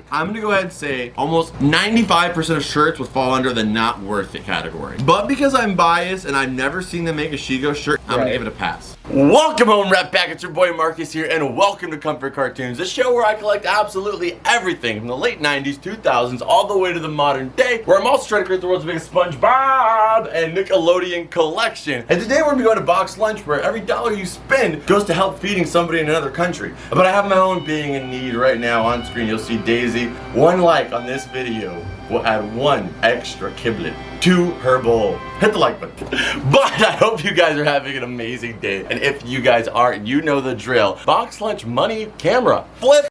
I'm gonna go ahead and say almost 95% of shirts would fall under the not worth it category. But because I'm biased and I've never seen them make a Shigo shirt, I'm gonna give it a pass. Welcome home, Rat Pack. It's your boy Marcus here, and welcome to Comfort Cartoons, the show where I collect absolutely everything from the late 90s, 2000s, all the way to the modern day, where I'm also trying to create the world's biggest Spongebob and Nickelodeon collection. And today we're gonna be going to Box Lunch, where every dollar you spend goes to help feeding somebody in another country. But I have my own being in need right now. On screen you'll see Daisy. One like on this video will add one extra kiblet to her bowl. Hit the like button. But I hope you guys are having an amazing day. And if you guys are, you know the drill. Box Lunch money, camera, flip.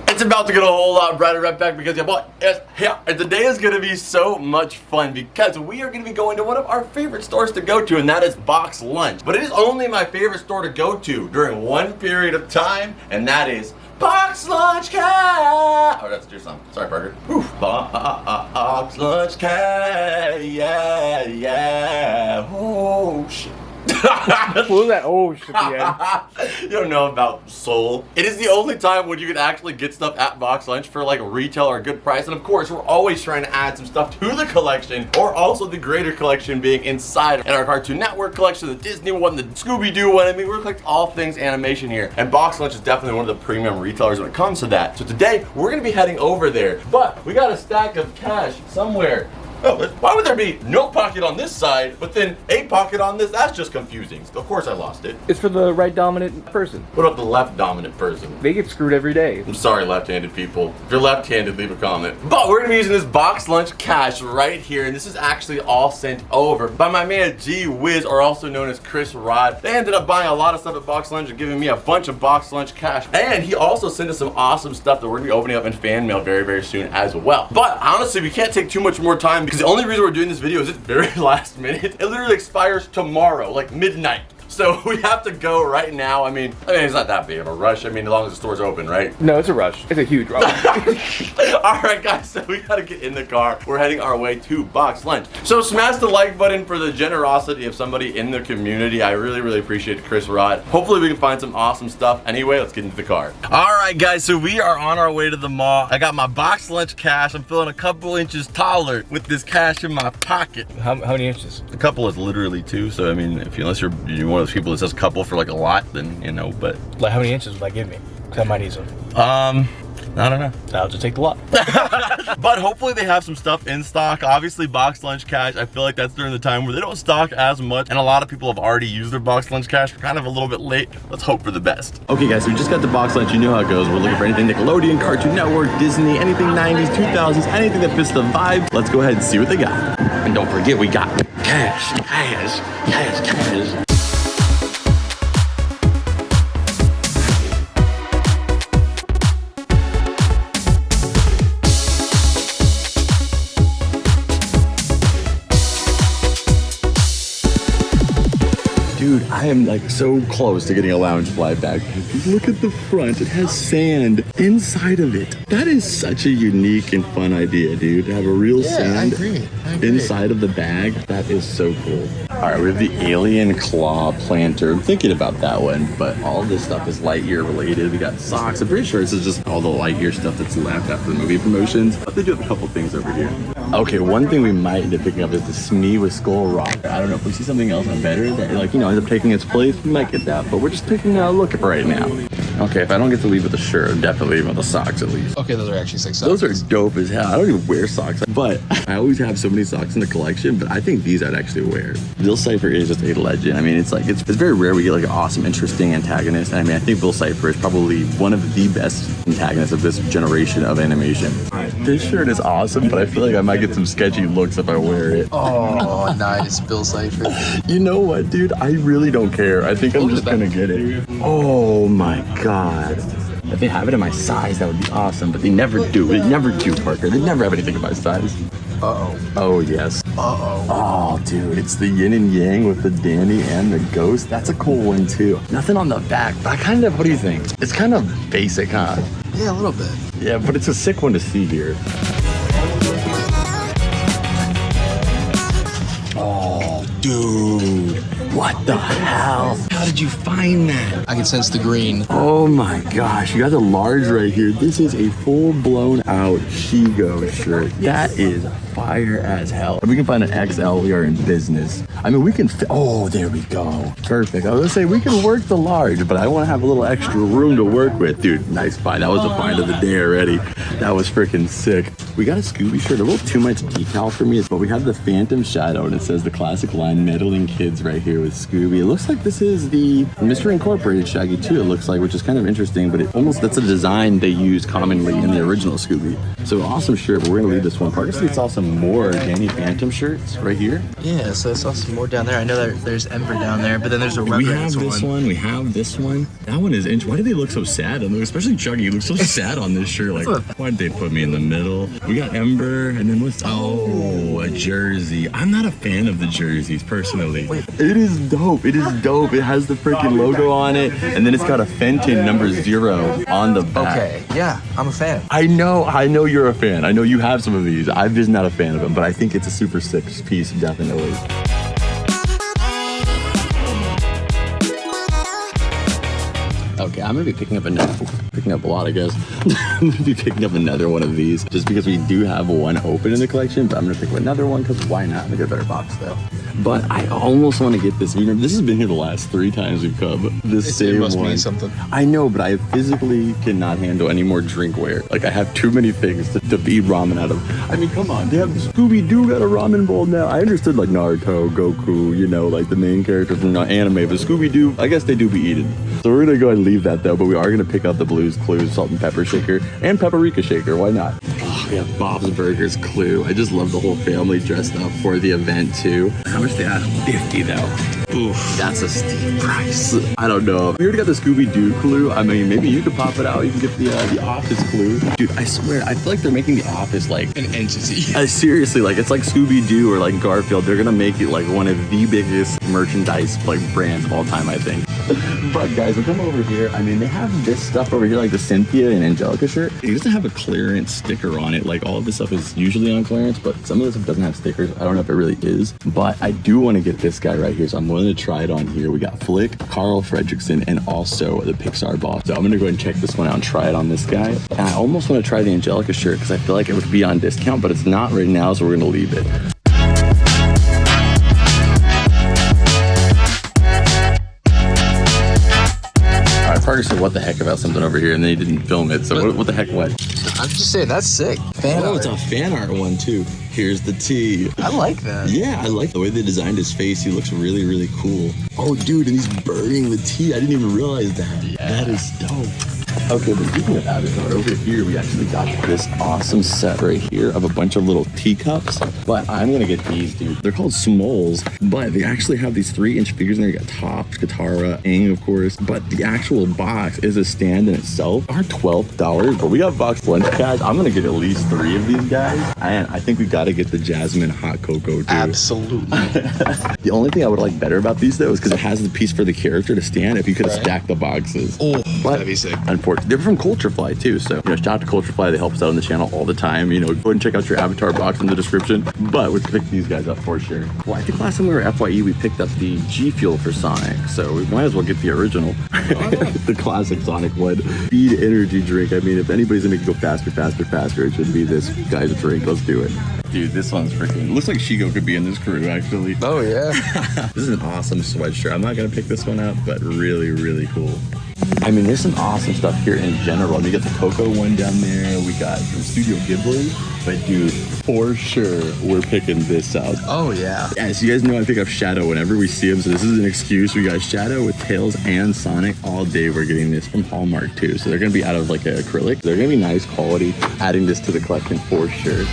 It's about to get a whole lot brighter right back because your boy is here. And today is gonna be so much fun because we are gonna be going to one of our favorite stores to go to, and that is Box Lunch. But it is only my favorite store to go to during one period of time, and that is Box Lunch Cat. Oh, that's your song. Sorry, Parker. Whew. Box Lunch Cat. Yeah, yeah. Oh shit. What was that? Oh shit, the end. You don't know about soul. It is the only time when you can actually get stuff at Box Lunch for like a retail or a good price. And of course, we're always trying to add some stuff to the collection, or also the greater collection being inside. And our Cartoon Network collection, the Disney one, the Scooby-Doo one. I mean, we collect all things animation here. And Box Lunch is definitely one of the premium retailers when it comes to that. So today, we're gonna be heading over there. But we got a stack of cash somewhere. Oh, why would there be no pocket on this side, but then a pocket on this? That's just confusing. Of course I lost it. It's for the right dominant person. What about the left dominant person? They get screwed every day. I'm sorry, left-handed people. If you're left-handed, leave a comment. But we're gonna be using this Box Lunch cash right here, and this is actually all sent over by my man G Wiz, or also known as Chris Rod. They ended up buying a lot of stuff at Box Lunch and giving me a bunch of Box Lunch cash. And he also sent us some awesome stuff that we're gonna be opening up in fan mail very, very soon as well. But honestly, we can't take too much more time because the only reason we're doing this video is it's very last minute. It literally expires tomorrow, like midnight. So we have to go right now. I mean, it's not that big of a rush. I mean, as long as the store's open, right? No, it's a rush. It's a huge rush. All right, guys, so we gotta get in the car. We're heading our way to Box Lunch. So smash the like button for the generosity of somebody in the community. I really, really appreciate it, Chris Rod. Hopefully we can find some awesome stuff. Anyway, let's get into the car. All right, guys, so we are on our way to the mall. I got my Box Lunch cash. I'm feeling a couple inches taller with this cash in my pocket. How many inches? A couple is literally 2, so I mean, unless you're one of those people that says couple for like a lot, then you know, but like how many inches would that give me? Because I might need some. I don't know. I'll just take the lot. But hopefully they have some stuff in stock. Obviously Box Lunch cash, I feel like that's during the time where they don't stock as much, and a lot of people have already used their Box Lunch cash. We're kind of a little bit late. Let's hope for the best. Okay guys, so we just got the Box Lunch. You know how it goes. We're looking for anything Nickelodeon, Cartoon Network, Disney, anything 90s, 2000s, anything that fits the vibe. Let's go ahead and see what they got. And don't forget, we got cash, cash, cash, cash. Dude, I am like so close to getting a lounge fly bag. Look at the front, it has sand inside of it. That is such a unique and fun idea, dude. To have a real sand inside of the bag. That is so cool. All right, we have the alien claw planter. I'm thinking about that one, but all this stuff is Lightyear related. We got socks. I'm pretty sure this is just all the Lightyear stuff that's left after the movie promotions. But they do have a couple things over here. Okay, one thing we might end up picking up is the Smee with Skull Rock. I don't know if we see something else better that, like, you know, ends up taking its place, we might get that, but we're just taking a look at right now. Okay, if I don't get to leave with the shirt, I'm definitely leaving with the socks at least. Okay, those are actually 6 socks. Those are dope as hell. I don't even wear socks, but I always have so many socks in the collection, but I think these I'd actually wear. Bill Cipher is just a legend. I mean, it's like, it's very rare we get like an awesome, interesting antagonist. And I mean, I think Bill Cipher is probably one of the best antagonists of this generation of animation. This shirt is awesome, but I feel like I might get some sketchy looks if I wear it. Oh, nice, Bill Cipher. You know what, dude? I really don't care. I think I'm just gonna get it. Oh my God. If they have it in my size, that would be awesome, but they never do. They never do, Parker. They never have anything in my size. Uh-oh. Oh, yes. Uh-oh. Oh, dude, it's the yin and yang with the Danny and the ghost. That's a cool one, too. Nothing on the back, but I kind of, what do you think? It's kind of basic, huh? Yeah, a little bit. Yeah, but it's a sick one to see here. Oh, dude. What the hell? How did you find that? I can sense the green. Oh my gosh, you got the large right here. This is a full blown out Shigo shirt. That is fire as hell. If we can find an XL, we are in business. I mean, we can oh, there we go. Perfect. I was gonna say we can work the large, but I want to have a little extra room to work with. Dude, nice find. That was the find of the day already. That was freaking sick. We got a Scooby shirt, a little too much decal for me, but we have the Phantom Shadow and it says the classic line meddling kids right here with Scooby. It looks like this is the Mr. Incorporated Shaggy too, it looks like, which is kind of interesting, but it almost, that's a design they use commonly in the original Scooby. So awesome shirt, but we're gonna leave this one part. I see it's also more Danny Phantom shirts right here. Yeah, so I saw some more down there. I know that there's Ember down there, but then there's a RUGRATS one. We have this one, we have this one. That one is why do they look so sad? Especially Chuggy, looks so sad on this shirt. Like, why did they put me in the middle? We got Ember, and then what's, oh, a jersey. I'm not a fan of the jerseys, personally. Wait. It is dope, it is dope. It has the freaking logo on it, and then it's got a Fenton number 0 on the back. Okay, yeah, I'm a fan. I know you're a fan. I know you have some of these. I'm just not a fan of them, but I think it's a super sick piece, definitely. Okay, I'm gonna be picking up a lot, I guess. I'm gonna be picking up another one of these just because we do have one open in the collection, but I'm gonna pick up another one because why not? Make a better box though. But I almost want to get this. Remember, this has been here the last 3 times we've come. This same must one. mean something. I know, but I physically cannot handle any more drinkware. Like, I have too many things to eat ramen out of. I mean, come on, they have Scooby-Doo got a ramen bowl now. I understood like Naruto, Goku, you know, like the main characters from anime, but Scooby-Doo, I guess they do be eaten. So we're gonna go ahead and leave that though, but we are gonna pick up the Blue's Clues salt and pepper shaker and paprika shaker. Why not? Oh, we have Bob's Burgers Clue. I just love the whole family dressed up for the event too. How much they ask? 50 though. Oof, that's a steep price. I don't know. We already got the Scooby-Doo Clue. I mean, maybe you could pop it out. You can get the Office Clue. Dude, I swear, I feel like they're making the Office like an entity. Seriously, like it's like Scooby-Doo or like Garfield. They're gonna make it like one of the biggest merchandise like brands of all time, I think. But guys, we come over here. I mean, they have this stuff over here, like the Cynthia and Angelica shirt. It doesn't have a clearance sticker on it. Like all of this stuff is usually on clearance, but some of this stuff doesn't have stickers. I don't know if it really is, but I do want to get this guy right here. So I'm willing to try it on here. We got Flick, Carl Fredrickson, and also the Pixar boss. So I'm gonna go ahead and check this one out and try it on this guy. And I almost want to try the Angelica shirt because I feel like it would be on discount, but it's not right now, so we're gonna leave it. Parker said what the heck about something over here, and then he didn't film it. So what the heck what? I'm just saying, that's sick. Fan art. It's a fan art one too. Here's the T. I like that. Yeah, I like the way they designed his face. He looks really, really cool. Oh, dude, and he's burning the T. I didn't even realize that. Yeah. That is dope. Okay, but speaking of Avatar, over here we actually got this awesome set right here of a bunch of little teacups. But I'm gonna get these, dude. They're called Smoles, but they actually have these 3-inch figures in there. You got Topps, Katara, Aang, of course. But the actual box is a stand in itself. Are $12, but we got box lunch guys. I'm gonna get at least 3 of these guys. And I think we gotta get the Jasmine Hot Cocoa too. Absolutely. The only thing I would like better about these though is because it has the piece for the character to stand if you could have stacked the boxes. Oh, but that'd be sick. Unfortunately, they're from Culturefly too, so shout out to Culturefly. They help us out on the channel all the time. Go ahead and check out your Avatar box in the description. But we'll pick these guys up for sure. Well, I think last time we were at FYE, we picked up the G Fuel for Sonic, so we might as well get the original, the classic Sonic one. Speed energy drink. I mean, if anybody's gonna make it go faster, it should be this guy's drink. Let's do it. Dude, this one's freaking, looks like Shigo could be in this crew actually. Oh yeah. This is an awesome sweatshirt. I'm not gonna pick this one up, but really, really cool. I mean, there's some awesome stuff here in general. I mean, you got the Coco one down there. We got from Studio Ghibli. But dude, for sure, we're picking this up. Oh yeah. Yeah, so you guys know I pick up Shadow whenever we see him. So this is an excuse. We got Shadow with Tails and Sonic all day. We're getting this from Hallmark too. So they're gonna be out of like acrylic. They're gonna be nice quality. Adding this to the collection for sure.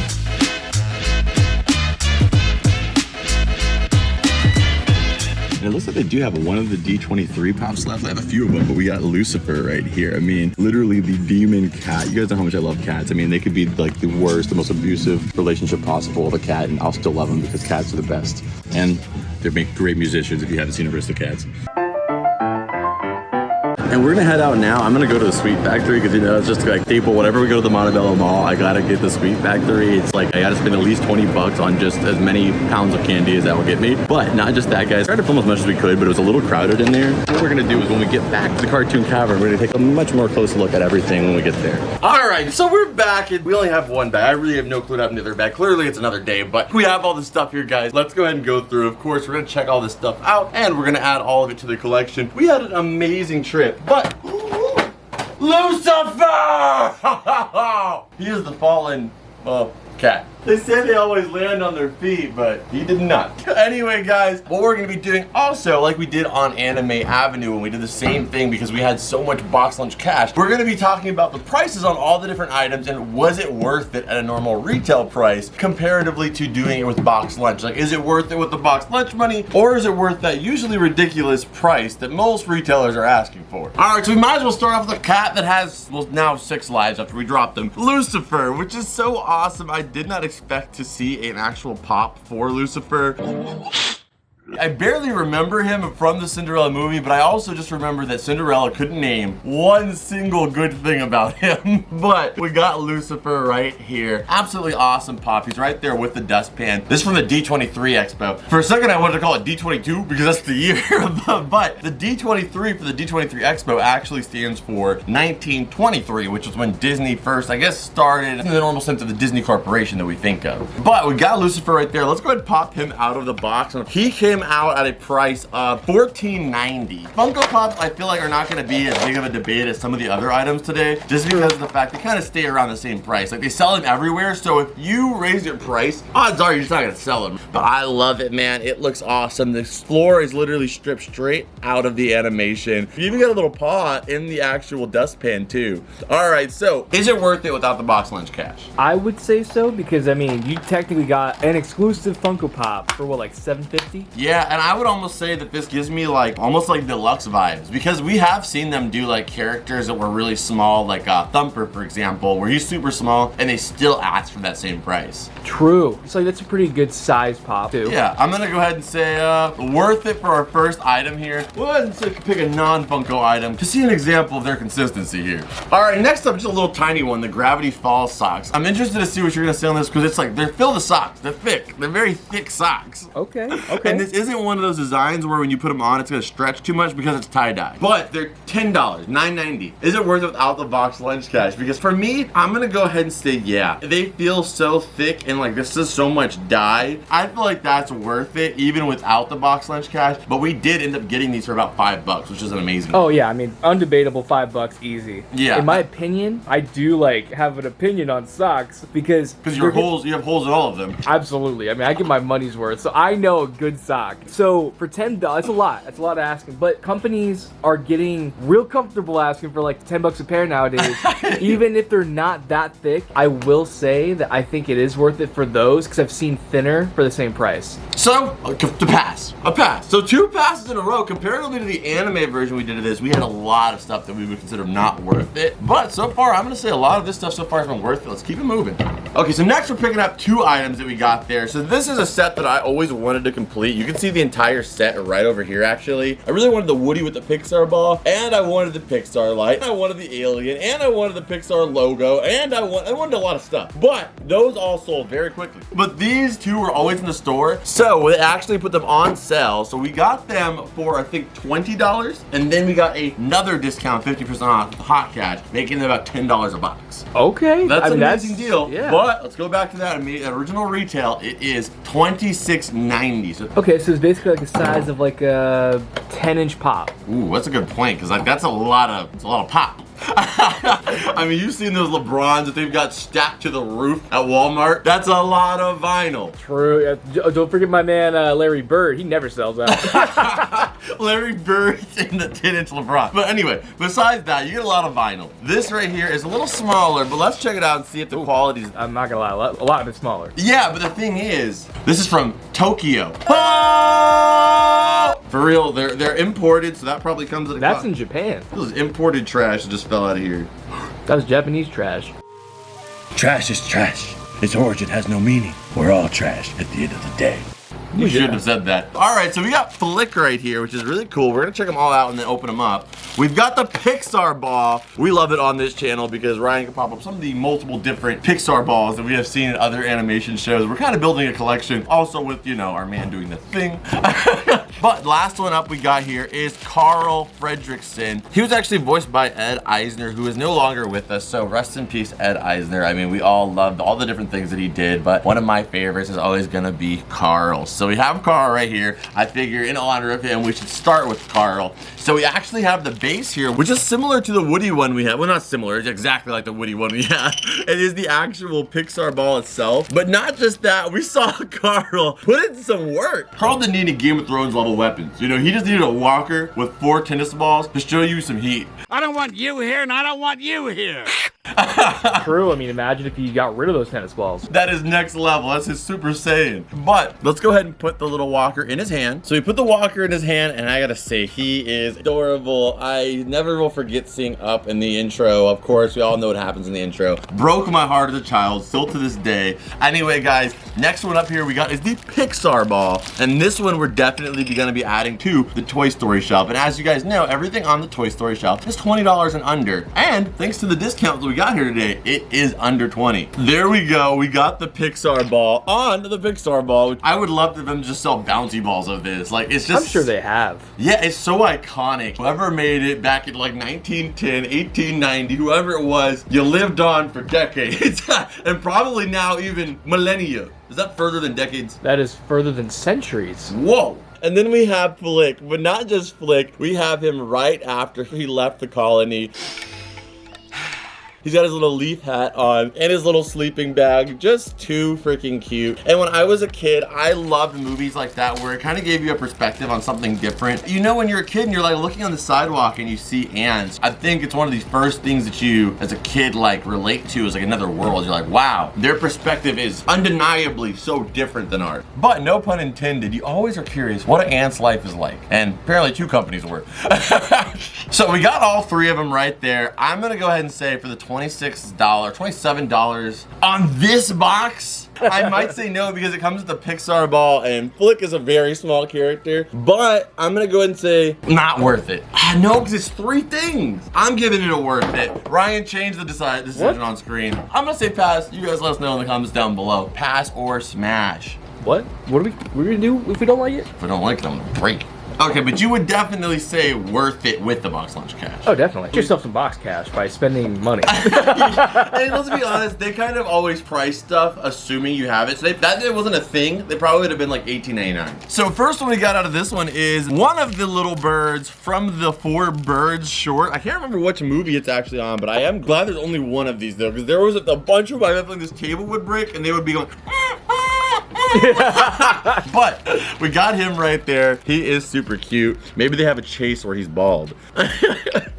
And it looks like they do have one of the D23 pops left. I have a few of them, but we got Lucifer right here. I mean, literally the demon cat. You guys know how much I love cats. I mean, they could be like the worst, the most abusive relationship possible with a cat, and I'll still love them because cats are the best. And they make great musicians if you haven't seen Aristocats. And we're gonna head out now. I'm gonna go to the Sweet Factory because, you know, it's just like staple. Whenever we go to the Montebello Mall, I gotta get the Sweet Factory. It's like I gotta spend at least 20 bucks on just as many pounds of candy as that will get me. But not just that, guys. I tried to film as much as we could, but it was a little crowded in there. What we're gonna do is when we get back to the Cartoon Cavern, we're gonna take a much more close look at everything when we get there. All right, so we're back and we only have one bag. I really have no clue what happened to the other bag. Clearly it's another day, but we have all this stuff here, guys. Let's go ahead and go through. Of course, we're gonna check all this stuff out and we're gonna add all of it to the collection. We had an amazing trip, but Lucifer! He is the fallen, cat. They say they always land on their feet, but he did not. Anyway, guys, what we're gonna be doing also, like we did on Anime Avenue when we did the same thing because we had so much box lunch cash, we're gonna be talking about the prices on all the different items and was it worth it at a normal retail price comparatively to doing it with box lunch. Like, is it worth it with the box lunch money, or is it worth that usually ridiculous price that most retailers are asking for? All right, so we might as well start off with a cat that has, well, now 6 lives after we dropped him. Lucifer, which is so awesome. I did not expect to see an actual pop for Lucifer. I barely remember him from the Cinderella movie, but I also just remember that Cinderella couldn't name one single good thing about him. But we got Lucifer right here. Absolutely awesome pop. He's right there with the dustpan. This is from the D23 Expo. For a second, I wanted to call it D22 because that's the year. But the D23 for the D23 Expo actually stands for 1923, which was when Disney first, I guess, started in the normal sense of the Disney Corporation that we think of. But we got Lucifer right there. Let's go ahead and pop him out of the box. He came out at a price of $14.90. Funko Pops, I feel like, are not going to be as big of a debate as some of the other items today, just because of the fact they kind of stay around the same price. Like, they sell them everywhere, so if you raise your price, odds are you're just not going to sell them. But I love it, man. It looks awesome. The floor is literally stripped straight out of the animation. You even got a little paw in the actual dustpan, too. All right, so is it worth it without the box lunch cash? I would say so because, I mean, you technically got an exclusive Funko Pop for what, like $7.50? Yeah, and I would almost say that this gives me like almost like deluxe vibes because we have seen them do like characters that were really small, like Thumper, for example, where he's super small and they still ask for that same price. True. So that's a pretty good size pop too. Yeah, I'm gonna go ahead and say worth it for our first item here. We'll go ahead and say, pick a non-Funko item to see an example of their consistency here. All right, next up, just a little tiny one, the Gravity Falls socks. I'm interested to see what you're gonna say on this because it's like they're filled with socks. They're thick. They're very thick socks. Okay. And this isn't one of those designs where when you put them on, it's gonna stretch too much because it's tie-dye. But they're $10, $9.90. Is it worth it without the box lunch cash? Because for me, I'm gonna go ahead and say yeah. They feel so thick and like this is so much dye. I feel like that's worth it even without the box lunch cash. But we did end up getting these for about $5, which is an amazing. Oh yeah, I mean, undebatable $5 easy. Yeah. In my opinion, I do like have an opinion on socks because you have holes in all of them. Absolutely. I mean, I get my money's worth, so I know a good sock. So for $10, that's a lot. That's a lot asking. But companies are getting real comfortable asking for like $10 a pair nowadays, even if they're not that thick. I will say that I think it is worth it for those because I've seen thinner for the same price. So, a pass. So 2 passes in a row. Comparatively to the anime version we did of this, we had a lot of stuff that we would consider not worth it. But so far, I'm gonna say a lot of this stuff so far has been worth it. Let's keep it moving. Okay, so next we're picking up 2 items that we got there. So this is a set that I always wanted to complete. You can see the entire set right over here, actually. I really wanted the Woody with the Pixar ball, and I wanted the Pixar light, and I wanted the alien, and I wanted the Pixar logo, and I wanted a lot of stuff. But those all sold very quickly. But these 2 were always in the store, so they actually put them on sale. So we got them for, I think, $20, and then we got another discount, 50% off, hot cash, making them about $10 a box. Okay. That's an amazing deal. Yeah. But let's go back to that. Original retail, it is $26.90. So okay, so it's basically like the size of like a 10-inch pop. ooh, that's a good point, because like that's a lot of pop. I mean, you've seen those LeBrons that they've got stacked to the roof at Walmart. That's a lot of vinyl. True. Don't forget my man Larry Bird. He never sells out. Larry Bird in the 10-inch LeBron. But anyway, besides that, you get a lot of vinyl. This right here is a little smaller, but let's check it out and see if the quality's... I'm not gonna lie, a lot of it's smaller. Yeah, but the thing is, this is from Tokyo. Oh! For real, they're imported, so that probably comes at a That's cost. in Japan. This is imported trash that just fell out of here. That was Japanese trash. Trash is trash. Its origin has no meaning. We're all trash at the end of the day. You shouldn't have said that. All right, so we got Flick right here, which is really cool. We're gonna check them all out and then open them up. We've got the Pixar ball. We love it on this channel because Ryan can pop up some of the multiple different Pixar balls that we have seen in other animation shows. We're kind of building a collection, also with, you know, our man doing the thing. But last one up we got here is Carl Fredricksen. He was actually voiced by Ed Eisner, who is no longer with us, so rest in peace, Ed Eisner. I mean, we all loved all the different things that he did, but one of my favorites is always gonna be Carl. So we have Carl right here. I figure in honor of him, we should start with Carl. So we actually have the base here, which is similar to the Woody one we have. Well, not similar, it's exactly like the Woody one we have. It is the actual Pixar ball itself. But not just that, we saw Carl put in some work. Carl didn't need any Game of Thrones level weapons. You know, he just needed a walker with 4 tennis balls to show you some heat. I don't want you here, and I don't want you here. True. I mean, imagine if you got rid of those tennis balls. That is next level. That's his Super Saiyan. But let's go ahead and put the little walker in his hand. So we put the walker in his hand, and I gotta say, he is adorable. I never will forget seeing Up in the intro. Of course, we all know what happens in the intro. Broke my heart as a child, still to this day. Anyway, guys, next one up here we got is the Pixar ball. And this one we're definitely gonna be adding to the Toy Story shelf. And as you guys know, everything on the Toy Story shelf is $20 and under. And thanks to the discounts we got here today, it is under 20. There we go. We got the Pixar ball on the Pixar ball. I would love for them to just sell bouncy balls of this. Like, it's just... I'm sure they have. Yeah, it's so iconic. Whoever made it back in like 1910, 1890, whoever it was, you lived on for decades. And probably now even millennia. Is that further than decades? That is further than centuries. Whoa. And then we have Flick, but not just Flick. We have him right after he left the colony. He's got his little leaf hat on and his little sleeping bag. Just too freaking cute. And when I was a kid, I loved movies like that where it kind of gave you a perspective on something different. You know, when you're a kid and you're like looking on the sidewalk and you see ants, I think it's one of these first things that you, as a kid, like relate to is like another world. You're like, wow, their perspective is undeniably so different than ours. But no pun intended, you always are curious what an ant's life is like. And apparently 2 companies were. So we got all 3 of them right there. I'm gonna go ahead and say for the $27 on this box, I might say no because it comes with the Pixar ball and Flick is a very small character, but I'm gonna go ahead and say not worth it. No, because it's 3 things. I'm giving it a worth it. Ryan, change the decision on screen. I'm gonna say pass. You guys let us know in the comments down below. Pass or smash. What? What are we gonna do if we don't like it? If I don't like it, I'm gonna break it. Okay, but you would definitely say worth it with the box lunch cash. Oh, definitely. Get yourself some box cash by spending money. Hey, let's be honest, they kind of always price stuff assuming you have it. So that wasn't a thing. They probably would have been like $18.99. So first one we got out of this one is one of the little birds from the 4 Birds short. I can't remember which movie it's actually on, but I am glad there's only one of these though, because there was a bunch of them. I feel like this table would break and they would be going. But we got him right there. He is super cute. Maybe they have a chase where he's bald.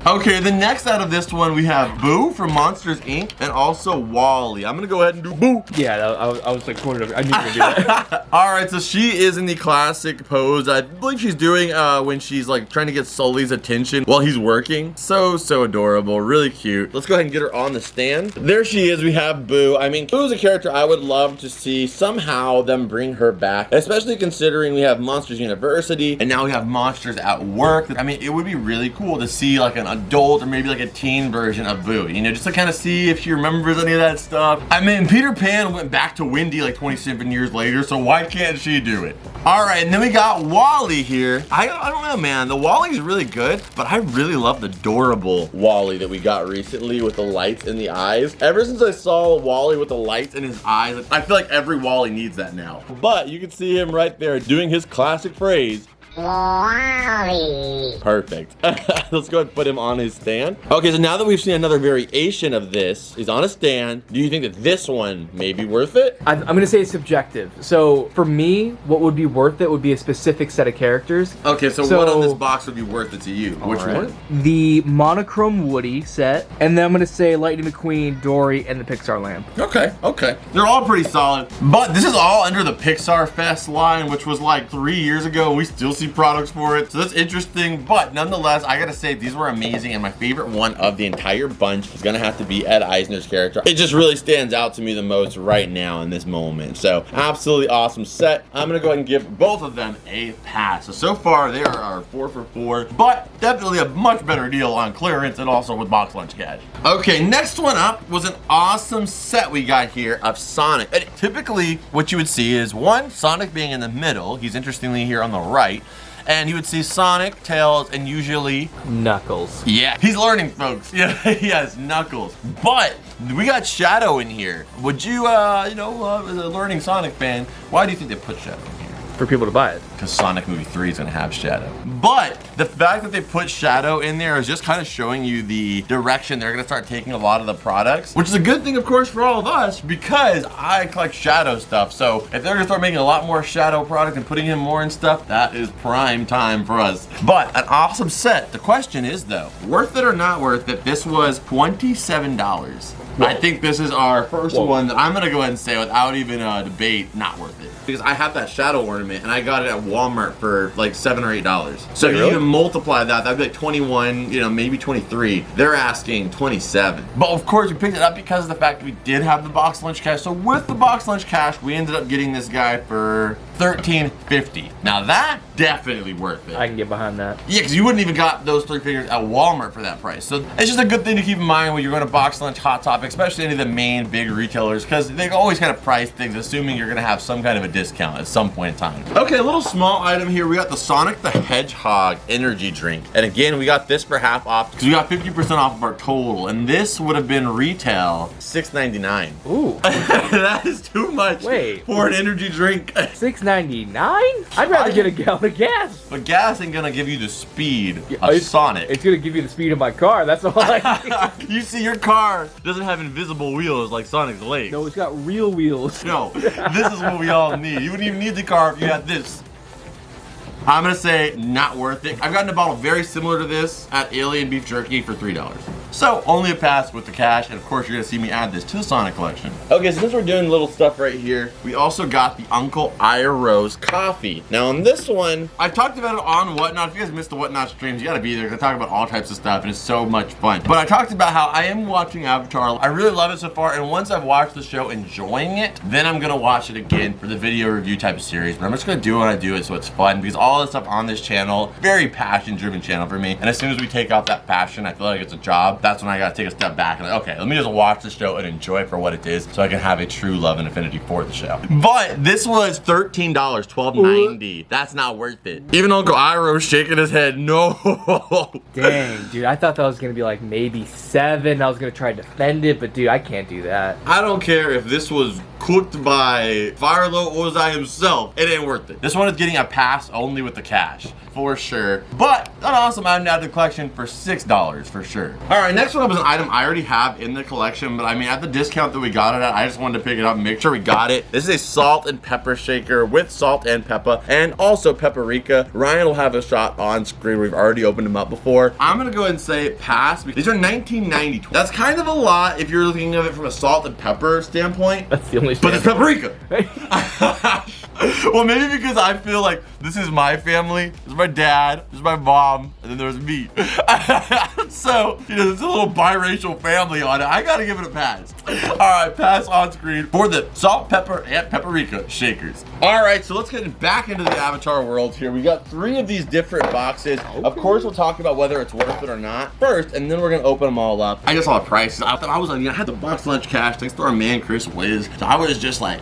Okay, the next out of this one we have Boo from Monsters Inc. and also Wally. I'm gonna go ahead and do Boo. Yeah, I was like, I knew you were gonna do that. All right, so she is in the classic pose I believe she's doing when she's like trying to get Sully's attention while he's working. So adorable, really cute. Let's go ahead and get her on the stand. There she is. We have Boo. I mean, Boo's a character I would love to see somehow them bring her back, especially considering we have Monsters University and now we have Monsters at Work. I mean, it would be really cool to see like an adult or maybe like a teen version of Boo, you know, just to kind of see if she remembers any of that stuff. I mean, Peter Pan went back to Wendy like 27 years later, so why can't she do it? All right, and then we got Wally here. I don't know, man. The Wally's really good, but I really love the adorable Wally that we got recently with the lights in the eyes. Ever since I saw Wally with the lights in his eyes, I feel like every Wally needs that now. But you can see him right there doing his classic phrase. Wally. Perfect. Let's go ahead and put him on his stand. Okay, so now that we've seen another variation of this, he's on a stand. Do you think that this one may be worth it? I'm gonna say it's subjective. So for me, what would be worth it would be a specific set of characters. Okay, so what on this box would be worth it to you? Which one? The monochrome Woody set, and then I'm gonna say Lightning McQueen, Dory, and the Pixar lamp. Okay. They're all pretty solid, but this is all under the Pixar Fest line, which was like 3 years ago. We still see see products for it. So that's interesting, but nonetheless, I gotta say these were amazing, and my favorite one of the entire bunch is gonna have to be Ed Eisner's character. It just really stands out to me the most right now in this moment. So absolutely awesome set. I'm gonna go ahead and give both of them a pass. So far they are 4 for 4, but definitely a much better deal on clearance and also with box lunch cash. Okay, next one up was an awesome set we got here of Sonic. And typically what you would see is one, Sonic being in the middle. He's interestingly here on the right. And you would see Sonic, Tails, and usually Knuckles. Yeah, he's learning, folks. Yeah, he has Knuckles. But we got Shadow in here. Would you, as a learning Sonic fan, why do you think they put Shadow in here? For people to buy it. Because Sonic Movie 3 is gonna have Shadow. But the fact that they put Shadow in there is just kind of showing you the direction they're gonna start taking a lot of the products, which is a good thing, of course, for all of us, because I collect Shadow stuff. So if they're gonna start making a lot more Shadow product and putting in more and stuff, that is prime time for us. But an awesome set. The question is though, worth it or not worth it? This was $27. Whoa. I think this is our first one that I'm gonna go ahead and say without even a debate, not worth it. Because I have that Shadow ornament and I got it at Walmart for like $7 or $8. So if you even multiply that, that'd be like 21, maybe 23. They're asking 27. But of course we picked it up because of the fact that we did have the box lunch cash. So with the box lunch cash, we ended up getting this guy for $13.50. Now that definitely worth it. I can get behind that. Yeah, because you wouldn't even got those 3 figures at Walmart for that price. So it's just a good thing to keep in mind when you're going to box lunch, Hot Topic, especially any of the main big retailers, because they always kind of price things assuming you're going to have some kind of a discount at some point in time. Okay, a little small item here. We got the Sonic the Hedgehog energy drink. And again, we got this for half off because we got 50% off of our total. And this would have been retail $6.99. Ooh. That is too much for an energy drink. $6.99? I'd rather get a gallon of gas. But gas ain't gonna give you the speed of Sonic. It's gonna give you the speed of my car. That's all I need. You see, your car doesn't have invisible wheels like Sonic's legs. No, it's got real wheels. No, this is what we all need. You wouldn't even need the car if you had this. I'm gonna say not worth it. I've gotten a bottle very similar to this at Alien Beef Jerky for $3. So only a pass with the cash, and of course you're gonna see me add this to the Sonic collection. Okay, so since we're doing little stuff right here, we also got the Uncle Iroh's coffee. Now on this one, I talked about it on Whatnot. If you guys missed the Whatnot streams, you gotta be there because I talk about all types of stuff and it's so much fun. But I talked about how I am watching Avatar. I really love it so far, and once I've watched the show enjoying it, then I'm gonna watch it again for the video review type of series. But I'm just gonna do what I do it so it's fun, because all the stuff on this channel, very passion driven channel for me, and as soon as we take out that passion, I feel like it's a job. That's when I gotta take a step back and like, okay, let me just watch the show and enjoy it for what it is so I can have a true love and affinity for the show. But this was $13, $12.90. That's not worth it. Even Uncle Iroh's shaking his head, no. Dang, dude, I thought that was gonna be like maybe $7. I was gonna try to defend it, but dude, I can't do that. I don't care if this was cooked by Firelo Ozai himself, it ain't worth it. This one is getting a pass only with the cash, for sure. But an awesome item to add to the collection for $6 for sure. All right, next one up is an item I already have in the collection, but I mean, at the discount that we got it at, I just wanted to pick it up and make sure we got it. This is a salt and pepper shaker with salt and pepper, and also paprika. Ryan will have a shot on screen. We've already opened them up before. I'm gonna go ahead and say pass. These are $19.90. That's kind of a lot if you're looking at it from a salt and pepper standpoint. That's the only But it's paprika. Well, maybe because I feel like this is my family, this is my dad, this is my mom, and then there's me. So, there's a little biracial family on it. I gotta give it a pass. All right, pass on screen for the salt, pepper, and paprika shakers. All right, so let's get back into the Avatar world here. We got 3 of these different boxes. Okay. Of course, we'll talk about whether it's worth it or not first, and then we're gonna open them all up. I just saw the prices. I thought I was like, I had the box lunch cash thanks to our man Chris Wiz. So I was just like,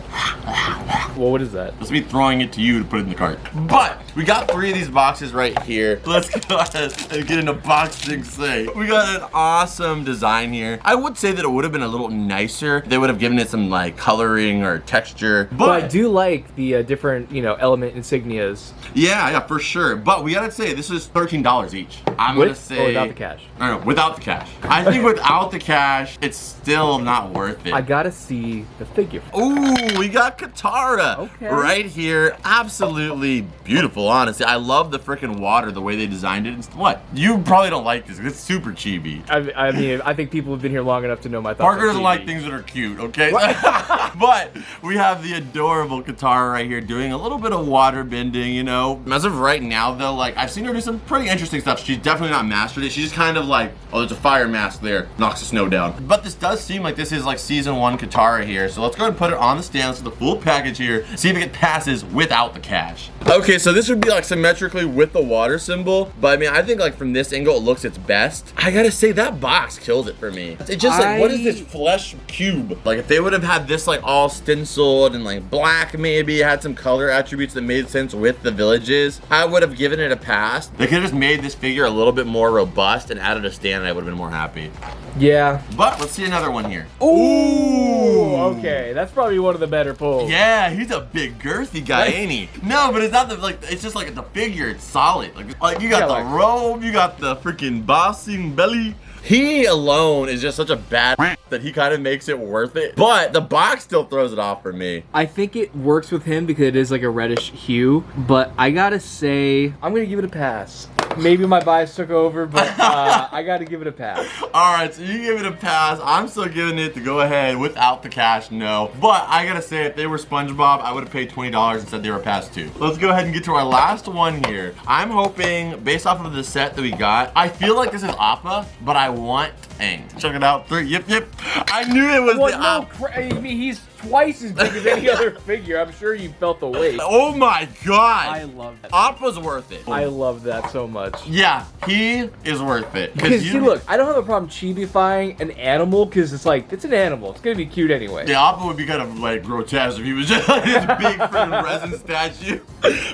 well, what is that? That's me throwing it to you to put it in the cart. But we got 3 of these boxes right here. Let's go ahead and get into boxing say. We got an awesome design here. I would say that it would have been a little nicer. They would have given it some like coloring or texture. But I do like the different, element insignias. Yeah, for sure. But we gotta say, this is $13 each. I'm gonna say. Or without the cash? No, without the cash. I think without the cash, it's still not worth it. I gotta see the figure. Ooh, we got Katara. Okay. Right? right here. Absolutely beautiful, honestly. I love the freaking water, the way they designed it. What? You probably don't like this. It's super chibi. I mean, I think people have been here long enough to know my thoughts. Parker doesn't like things that are cute, okay? But we have the adorable Katara right here doing a little bit of water bending, you know. As of right now, though, like, I've seen her do some pretty interesting stuff. She's definitely not mastered it. She's just kind of like, oh, there's a fire mask there. Knocks the snow down. But this does seem like this is like season 1 Katara here. So let's go ahead and put it on the stand. Let's do the full package here. See if it passes without the cash. Okay, so this would be like symmetrically with the water symbol. But I mean, I think like from this angle, it looks its best. I gotta say that box killed it for me. It's just like, what is this flesh cube? Like if they would have had this like all stenciled and like black, maybe had some color attributes that made sense with the villages, I would have given it a pass. They could have just made this figure a little bit more robust and added a stand and I would have been more happy. Yeah. But let's see another one here. Ooh, okay. That's probably one of the better pulls. Yeah, he's a big girthy guy, ain't he? No, but it's not the, like, it's just like the figure, it's solid. Like you got the robe, you got the freaking bossing belly. He alone is just such a bad that he kind of makes it worth it. But the box still throws it off for me. I think it works with him because it is like a reddish hue. But I gotta say, I'm gonna give it a pass. Maybe my bias took over, but I gotta give it a pass. All right, so you give it a pass. I'm still giving it to go ahead without the cash, no. But I gotta say, if they were SpongeBob, I would have paid $20 and said they were a pass too. Let's go ahead and get to our last one here. I'm hoping, based off of the set that we got, I feel like this is Appa, but I want Aang. Check it out. 3. Yep. I knew it was the Appa. I mean, he's twice as big as any other figure. I'm sure you felt the weight. Oh my god. I love that. Appa's worth it. I love that so much. Yeah, he is worth it. Because see, look, I don't have a problem chibifying an animal because it's like, it's an animal. It's gonna be cute anyway. The Appa would be kind of like grotesque if he was just like this big freaking resin statue.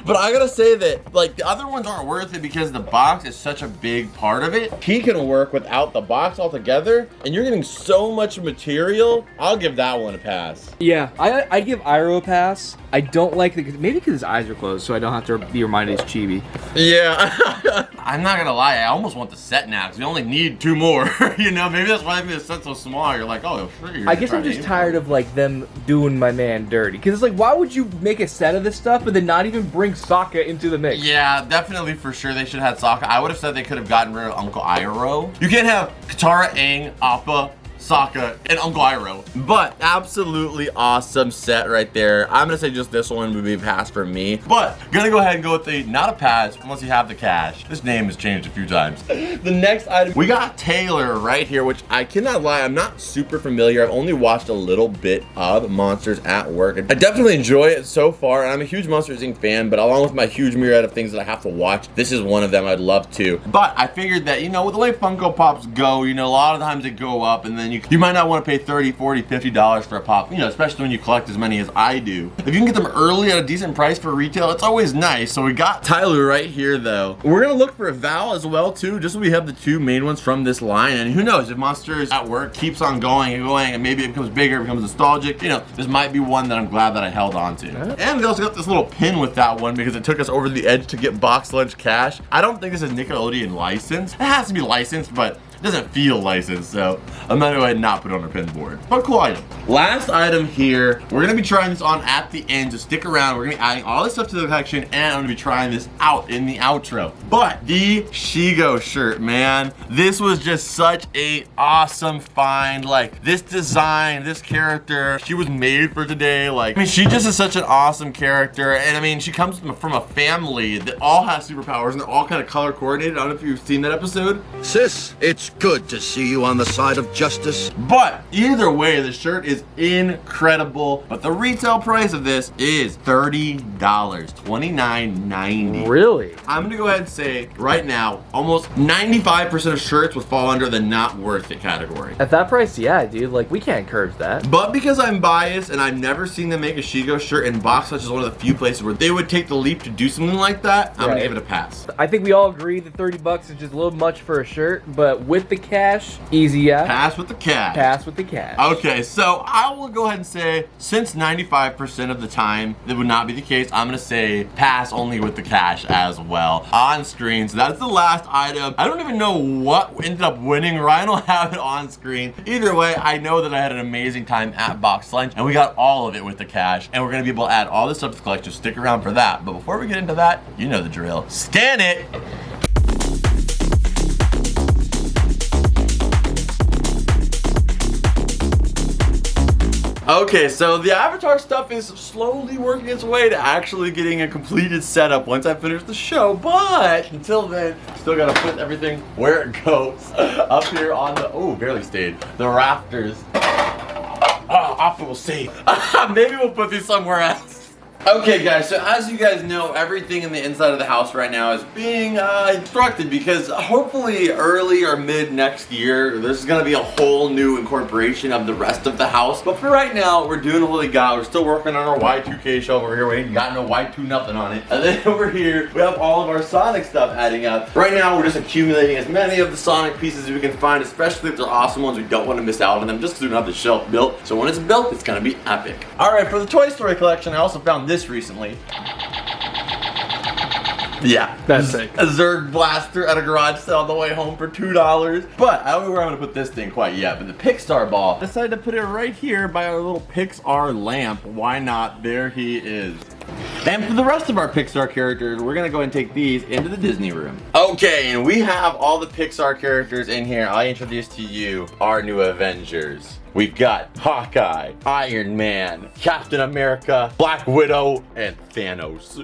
But I gotta say that like the other ones aren't worth it because the box is such a big part of it. He can work without the box altogether, and you're getting so much material. I'll give that one a pass. Yeah, I'd give Iroh a pass. I don't like the, maybe because his eyes are closed, so I don't have to be reminded he's chibi. Yeah, I'm not gonna lie, I almost want the set now because we only need 2 more. You know, maybe that's why they made the set so small. You're like, oh, sure. I guess I'm just tired of like them doing my man dirty. Because it's like, why would you make a set of this stuff but then not even bring Sokka into the mix? Yeah, definitely for sure they should have had Sokka. I would have said they could have gotten rid of Uncle Iroh. You can't have Katara, Aang, Appa, Sokka, and Uncle Iroh. But absolutely awesome set right there. I'm gonna say just this one would be a pass for me. But gonna go ahead and go with the not a pass unless you have the cash. This name has changed a few times. The next item, we got Taylor right here, which I cannot lie, I'm not super familiar. I've only watched a little bit of Monsters at Work. I definitely enjoy it so far, and I'm a huge Monsters Inc. fan, but along with my huge myriad of things that I have to watch, this is one of them I'd love to. But I figured that, you know, with the way Funko Pops go, you know, a lot of times they go up and then you might not want to pay $30, $40, $50 for a pop, you know, especially when you collect as many as I do. If you can get them early at a decent price for retail, it's always nice. So we got Tyler right here though. We're gonna look for a Val as well too, just so we have the 2 main ones from this line. And who knows, if Monsters at Work keeps on going and going and maybe it becomes bigger, it becomes nostalgic, you know, this might be one that I'm glad that I held on to. And we also got this little pin with that one because it took us over the edge to get box lunch cash. I don't think this is Nickelodeon licensed. It has to be licensed, but it doesn't feel licensed, so I'm gonna go ahead and not put it on our pin board. But cool item. Last item here, we're gonna be trying this on at the end, so stick around. We're gonna be adding all this stuff to the collection, and I'm gonna be trying this out in the outro. But the Shigo shirt, man, this was just such a awesome find. Like this design, this character, she was made for today. Like, I mean, she just is such an awesome character, and I mean, she comes from a family that all has superpowers, and they're all kind of color coordinated. I don't know if you've seen that episode. Sis, it's good to see you on the side of justice. But either way, the shirt is incredible. But the retail price of this is $30, $29.90. Really? I'm gonna go ahead and say right now, almost 95% of shirts would fall under the not worth it category. At that price, yeah, dude. Like, we can't encourage that. But because I'm biased and I've never seen them make a Shigo shirt, and Box Lunch is one of the few places where they would take the leap to do something like that, I'm gonna give it a pass. I think we all agree that $30 is just a little much for a shirt, but with with the cash, easy yes. Pass with the cash. Pass with the cash. Okay, so I will go ahead and say, since 95% of the time that would not be the case, I'm gonna say pass only with the cash as well on screen. So that's the last item. I don't even know what ended up winning. Ryan will have it on screen. Either way, I know that I had an amazing time at Box Lunch and we got all of it with the cash, and we're gonna be able to add all this stuff to the collection. Stick around for that. But before we get into that, you know the drill. Scan it. Okay, so the avatar stuff is slowly working its way to actually getting a completed setup once I finish the show, but until then, still gotta put everything where it goes. Up here on the, oh, barely stayed, the rafters. Off we'll see. Maybe we'll put these somewhere else. Okay guys, so as you guys know, everything in the inside of the house right now is being instructed, because hopefully early or mid next year, there's gonna be a whole new incorporation of the rest of the house. But for right now, we're doing what we got. We're still working on our Y2K shelf over here. We ain't got no Y2 nothing on it. And then over here, we have all of our Sonic stuff adding up. Right now, we're just accumulating as many of the Sonic pieces as we can find, especially if they're awesome ones. We don't want to miss out on them just because we don't have the shelf built. So when it's built, it's gonna be epic. All right, for the Toy Story collection, I also found this recently. Yeah, That's sick. A Zerg blaster at a garage sale on the way home for $2. But I don't know where I'm gonna put this thing quite yet. But the Pixar ball, I decided to put it right here by our little Pixar lamp. Why not? There he is. And for the rest of our Pixar characters, we're gonna go and take these into the Disney room. Okay, and we have all the Pixar characters in here. I introduce to you our new Avengers. We've got Hawkeye, Iron Man, Captain America, Black Widow, and Thanos.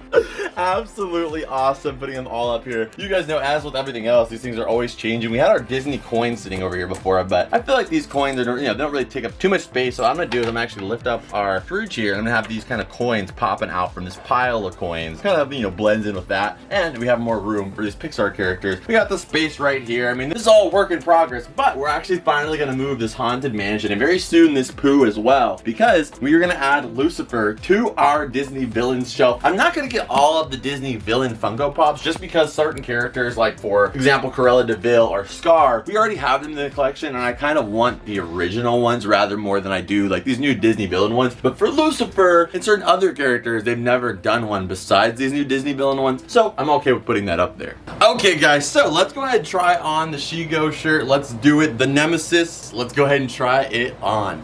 Absolutely awesome putting them all up here. You guys know, as with everything else, these things are always changing. We had our Disney coins sitting over here before, but I feel like these coins are, they don't really take up too much space. So what I'm gonna do is I'm actually lift up our fridge here, and I'm gonna have these kind of coins popping out from this pile of coins. Kind of, blends in with that. And we have more room for these Pixar characters. We got the space right here. I mean, this is all work in progress, but we're actually finally gonna move this haunted mansion, and very soon this Pooh as well, because we are gonna add Lucifer to our Disney villains shelf. I'm not gonna get all of the Disney villain Funko Pops just because certain characters, like for example Cruella de Vil or Scar, we already have them in the collection, and I kind of want the original ones rather more than I do like these new Disney villain ones. But for Lucifer and certain other characters, they've never done one besides these new Disney villain ones, so I'm okay with putting that up there. Okay guys, so let's go ahead and try on the Shigo shirt. Let's do it. The Nemesis, let's go ahead and try it on.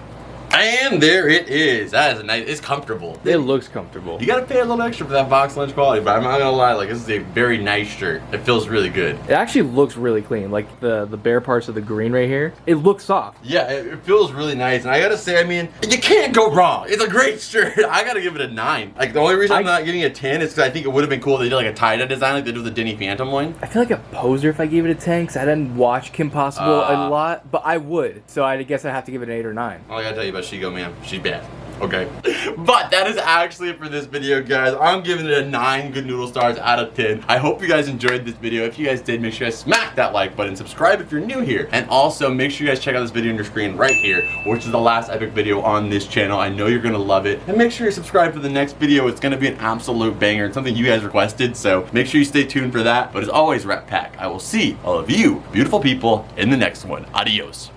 And there it is. That is a nice, it's comfortable. It looks comfortable. You gotta pay a little extra for that Box Lunch quality, but I'm not gonna lie, like, this is a very nice shirt. It feels really good. It actually looks really clean. Like the bare parts of the green right here, it looks soft. Yeah, it feels really nice. And I gotta say, I mean, you can't go wrong. It's a great shirt. I gotta give it a 9. Like, the only reason I'm not giving it a 10 is because I think it would have been cool if they did like a tie-dye design like they do with the Denny Phantom one. I feel like a poser if I gave it a 10 because I didn't watch Kim Possible a lot, but I would. So I guess I have to give it an 8 or 9. All I gotta tell you about Shigo, man, she's bad. Okay. But that is actually it for this video, guys. I'm giving it a 9 good noodle stars out of 10. I hope you guys enjoyed this video. If you guys did, make sure you guys smack that like button, subscribe if you're new here, and also make sure you guys check out this video on your screen right here, which is the last epic video on this channel. I know you're gonna love it. And make sure you subscribe for the next video. It's gonna be an absolute banger. It's something you guys requested, so make sure you stay tuned for that. But as always, Rat Pack, I will see all of you beautiful people in the next one. Adios.